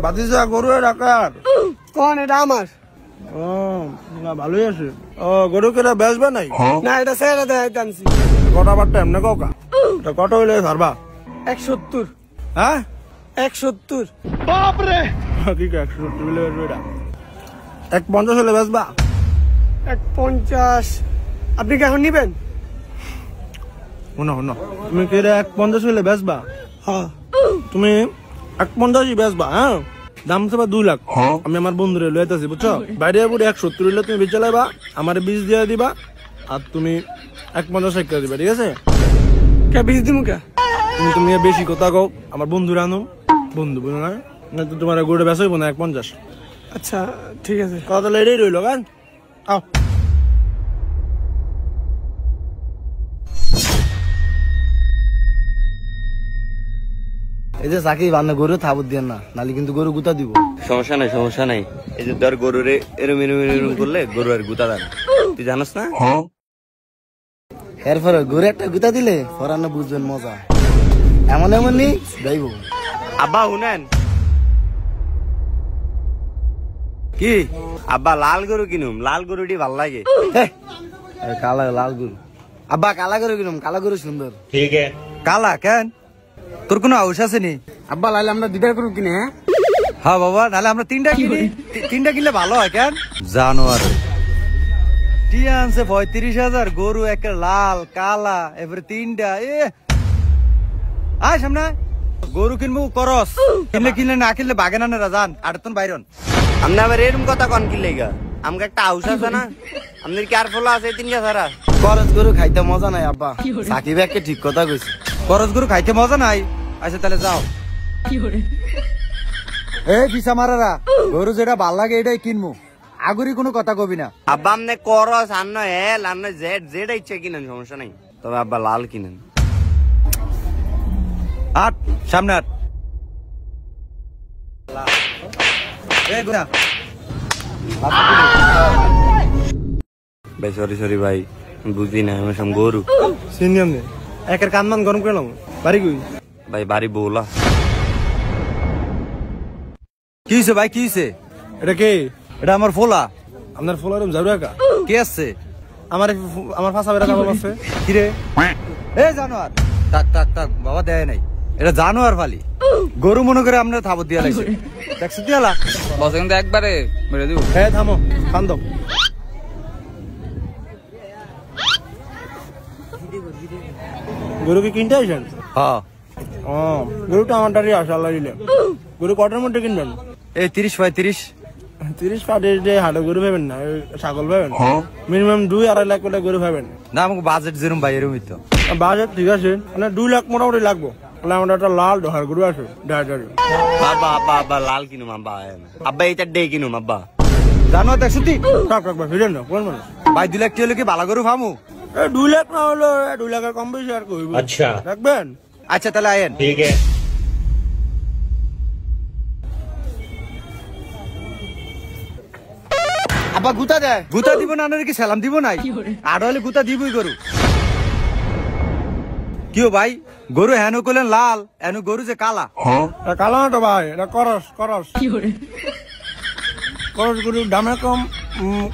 বাতিজা গরু ডাকার কোন এটা আমার? ও না ভালোই আছে। ও গরু কেনা বেচবে নাই? না এটা ছেড়ে দেয় আনছি। কটা বার টাইম না কাকা? এটা কত হইলে ছাড়বা? 170। হ্যাঁ 170। বাপরে কি 170 হইলে বেচবে এটা? 150 হইলে বেচবা? 150। আপনি কি এখন নিবেন? শোনো তুমি কি 150 হইলে বেচবা? হ্যাঁ তুমি 150ই বেচবা? হ্যাঁ দাম চাবা 2 লাখ। আমি আমার বন্ধুরে লইতেছি বুঝছো, বাইরে পুরো 170 হইলে তুমি বেচে লাইবা, আমার 20 দিয়ে দিবা, আর তুমি 150 করে দিবা, ঠিক আছে? কে 20 দিমু কে? তুমি বেশি কথা কও, আমার বন্ধুরা আনো, বন্ধু বলো না, না তো তোমার গরুটা বেচা হইব না 150। আচ্ছা ঠিক আছে, কথা তাহলে এটাই রইলো। গান আও এই যে সাকিব আপনি গরু থাবত দেন না, নালে কিন্তু গরু গুতা দিব। সমস্যা নাই। এই যে তোর গরুরে এরম করলে গরু আর গুতা দেয় না, তুই জানাস না? এরপরে গরু একটা গুতা দিলে ফরানো বুঝবেন মজা। এমন নি যাইব। আব্বা শুনেন কি, আব্বা লাল গরু কিনুম, লাল গরুটি ভাল লাগে। কালা লাল গরু আব্বা, কালা গরু কিনুম, কালা গরু সুন্দর। ঠিক আছে। কালা কেন, তোর কোনো আউস আছে নি? আব্বা লাইলে আমরা 2টা গরু কিনে। হ্যাঁ বাবা, নাহলে আমরা 3টা কিনি। 3টা কিনলে ভালো হয়। কেন জানোয়ার টিয়া আনছে 35,000, গরু একটা লাল কালা, এবারে 3টা। আয় সামনে, গরু কিনবো করস, কিনলে না কিনলে বাগে না রাজান আটতন বাইরন। আপনি আবার এরকম কথা কন কি লেগা? আমাকে একটা হাউস আছে না, আপনার কি আর ফলা আছে 3টা ছাড়া? করজ গরু খাইতে মজা নাই আব্বা, সাকিব একটা ঠিক কথা কইছে। করস গরু খাইতে মজা নাই। আচ্ছা তাহলে যাও। এই পিসা মারারা, গরু যেটা ভাল লাগে এটাই কিনবো, আগুরি কোনো কথা কবি না। আব্বা আপনি করস আন্ন হেল আন্ন জেড যেটা ইচ্ছে কিনেন, সমস্যা নাই, তবে আব্বা লাল কিনেন। আট সামনে আট। ভাই সরি ভাই, বুঝি না আমি সব গরু সিনিয়ম নে একের কানমান গরম করলাম বাড়ি কই ভাই, বাড়ি বউলা। কি হয়েছে ভাই, কি হয়েছে? এটা কে? এটা আমার ফোলা। আপনার ফোলারুম যাবে একা? কে আসছে? আমার ফাঁসা বেড়া কাম আছে। কিরে এ জানোয়ার, থাক বাবা দেয় নাই, এটা জানোয়ার ফালি। গরু মনে করে আমরা থাবত দিয়া লাগছে, দেখছো দিয়ালা বস কিন্তু একবারে মেরে দিব। হ্যাঁ থামো, খান দাও। গরু কি কিনতে আসেন? হ্যাঁ। ও গরুটা আমারটারই আসে, আল্লাহ দিলে। গরু কটার মধ্যে কিনবেন? এই 30-35। 30-35 হাটে গরু পাবেন না, ছাগল পাবেন মিনিমাম 2-2.5 লাখ করে গরু পাবেন না আমাকে বাজেট যেরকম ভাই এরকমই তো বাজেট। ঠিক আছে, মানে 2 লাখ মোটামুটি লাগবো। তাহলে আমার একটা লাল ডহার গরু আছে, আব্বা লাল কিনুম আব্বা, আব্বা এইটা ডে কিনুম আব্বা। জানোয়ার দেখছো তুই? থাক ফিরেন না কোন মানুষ ভাই 2 লাখ হলে কি ভালো গরু ফামু? 2 লাখ না হলো 2 লাখের কম বেশি আর কইব। আচ্ছা রাখবেন? আচ্ছা তাহলে আয়েন। ঠিক আছে। আব্বা গুতা দেয়। গুতা দিব না, কি সালাম দিব নাই? আর হলে গুতা দিবই গরু। কিও ভাই, গরু হেন করলেন লাল, এন গরু যে কালা। কালো না তো ভাই, এটা করস গরু দামে কম,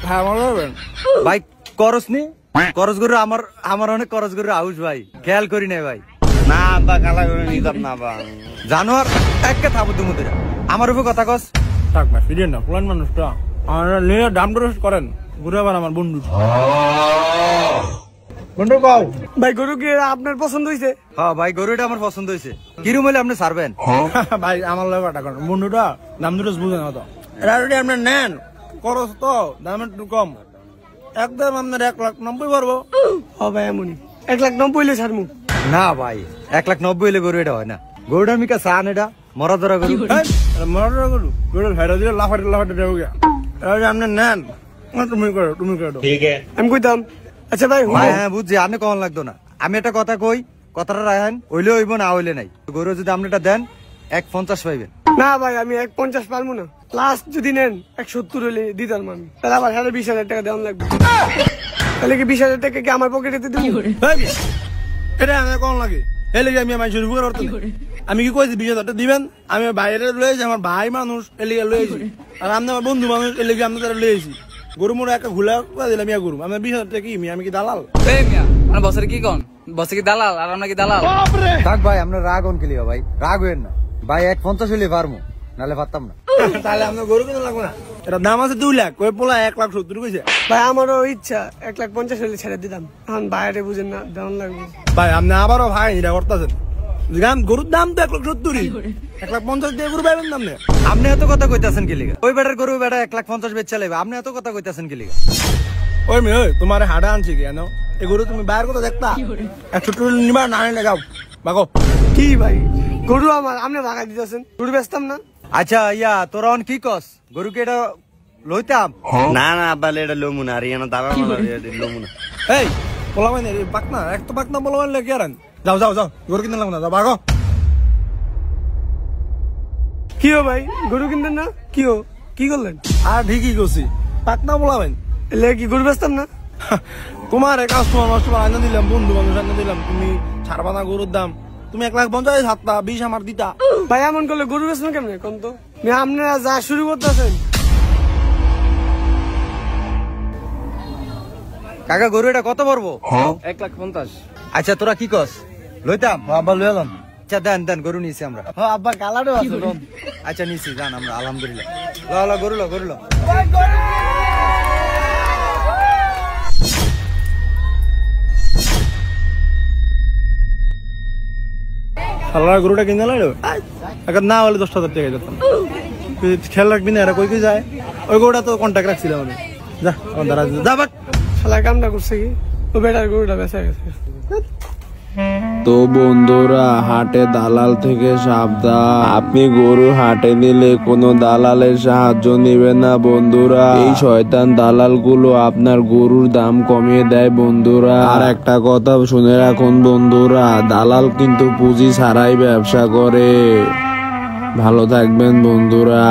খাওয়া যাবেন ভাই। করস নি করস গরু আমার অনেক করস গরু আউস ভাই, খেয়াল করি নাই ভাই। না আব্বা কালা করে নিতাম না আব্বা। জানোয়ার একটা থাবত মুদিরা আমার উপর কথা কস। থাক ভাই ফিরেন না, পুরান মানুষটা আমার নিয়ে দাম দর করেন। ঘুরে আবার আমার বন্ধু কাও ভাই গরু কি আপনার পছন্দ হয়েছে? হ্যাঁ ভাই, গরুটা আমার পছন্দ হয়েছে। কিরম হলে আপনি ছাড়বেন? ভাই আমার লোক টাকা বন্ধুটা দাম দর বুঝে না তো, এটা যদি আপনি নেন খরচ তো দাম একটু কম, একদম আপনার 1,90,000 পারবো। হ ভাই এমনই 1,90,000 হইলে ছাড়মু। না ভাই 1,90,000 হলে গরু এটা হয় না। গরুটা মিকা চান, এটা মরা ধরা গরু। মরা গরু গরু ভেড়া দিলে লাফাটে দেবো গিয়া, এটা যদি আপনি নেন তুমি করো ঠিক আছে। আমি কইতাম আচ্ছা ভাই ভাই হ্যাঁ বুঝছি, আপনি কখন লাগতো না। আমি একটা কথা কই, কথাটা রাখেন, হইলে হইব না হইলে নাই। গরু যদি আপনি এটা দেন 1,50 পাইবেন। না ভাই আমি 1,50 পারবো না, লাস্ট যদি নেন 1,70 হলে দিতাম আমি। তাহলে আবার 20,000 টাকা দেওয়া লাগবে। তাহলে কি 20,000 টাকা কি আমার পকেটে দিব? এটা আমি কখন লাগে, এলে আমি আমার শুরু করতে আমি কি কইছি 20,000 টাকা দিবেন? আমি বাইরে লয়েছি, আমার ভাই মানুষ এলিগে লয়েছি, আর আপনি আমার বন্ধু মানুষ এলিগে আপনি তারা লয়েছি। গরু মোড়ে একটা ঘুলা দিলাম ইয়া গরু, আমি 20,000 টাকা কি আমি কি দালাল? এই মিয়া মানে বসের কি কোন বসে কি দালাল আর আমরা কি দালাল? থাক ভাই, আপনার রাগ অন কেলিও ভাই, রাগ হইেন না ভাই। 150 হইলে পারমু, নালে পারতাম না। তাহলে আপনার গরু কিনা লাগবে না, এটা দাম আছে 2 লাখ, ওই পোলা 1,70,000 কইছে। ভাই আমারও ইচ্ছা 1,50,000 হলে ছেড়ে দিতাম, এখন বাইরে বুঝেন না দেওয়ান লাগবে। ভাই আপনি আবারও ভাই এটা করতেছেন, গরুর দাম তো 1,70,000, 1,50,000 দিয়ে গরু পাইবেন দাম নেই। আপনি এত কথা কইতাছেন কি লিগা? ওই বেটার গরু বেটা 1,50,000 বেচা লাইবে, আপনি এত কথা কইতাছেন কি লিগা? ওই মেয়ে ওই তোমার হাড়া আনছি কেন? এই গরু তুমি বাইরের কথা দেখতা 1,70,000 নিবা না নিলে যাও বাগো। কি ভাই গরু আমার আপনি ভাগাই দিতেছেন, গরু বেচতাম না। আচ্ছা ইয়া তোরা অন কি কস, গরুকে এটা লইতাম? না না আব্বা এটা লোমু না, আর ইয়ানো দাবা লোমু না। এই পোলা মানে পাকনা এক তো পাকনা পোলা মানে কি আরেন? যাও যাও যাও, গরু কিনতে লাগবে না, যাও বাগো। কি হো ভাই গরু কিনতেন না? কি হো কি করলেন? আর ঠিকই করছি, পাকনা পোলাবেন এলে কি গরু বেচতাম না? তোমার কাস্টমার নষ্টমার আনা দিলাম, বন্ধু বান্ধব আনা দিলাম, তুমি ছাড়বা না গরুর দাম। তুমি 1,50,000 হাতটা 20 আমার দিতা। ভাই এমন করলে গরু বেচবেন কেমনে কোন তো? আপনারা যা শুরু করতেছেন। কাকা গরু এটা কত পড়বো? 1,50,000। আচ্ছা তোরা কি কস, লইতাম? আব্বা লই এলাম। আচ্ছা দেন দেন, গরু নিয়েছি আমরা। আব্বা কালারও আছে। আচ্ছা নিয়েছি, জান আমরা আলহামদুলিল্লাহ। ল গরু লো গরু লো। সালার গরুটা কিনে লাইলো এখন না হলে 10,000 টাকা দিতাম। খেয়াল রাখবি না, এরা কই কই যায়। ওই গরুটা তো কন্ট্যাক্ট রাখছিলাম আমি। যা আমার দ্বারা যা বাট শালা কামটা করছে কি, ও বেটার গরুটা বেচা গেছে। তো বন্ধুরা, হাটে দালাল থেকে সাবধান। আপনি গরু হাটে নিলে কোনো দালালের সাহায্য নেবেন না বন্ধুরা। এই শয়তান দালাল গুলো আপনার গরুর দাম কমিয়ে দেয় বন্ধুরা। আর একটা কথা শুনে রাখুন বন্ধুরা, দালাল কিন্তু পুঁজি ছাড়াই ব্যবসা করে। ভালো থাকবেন বন্ধুরা।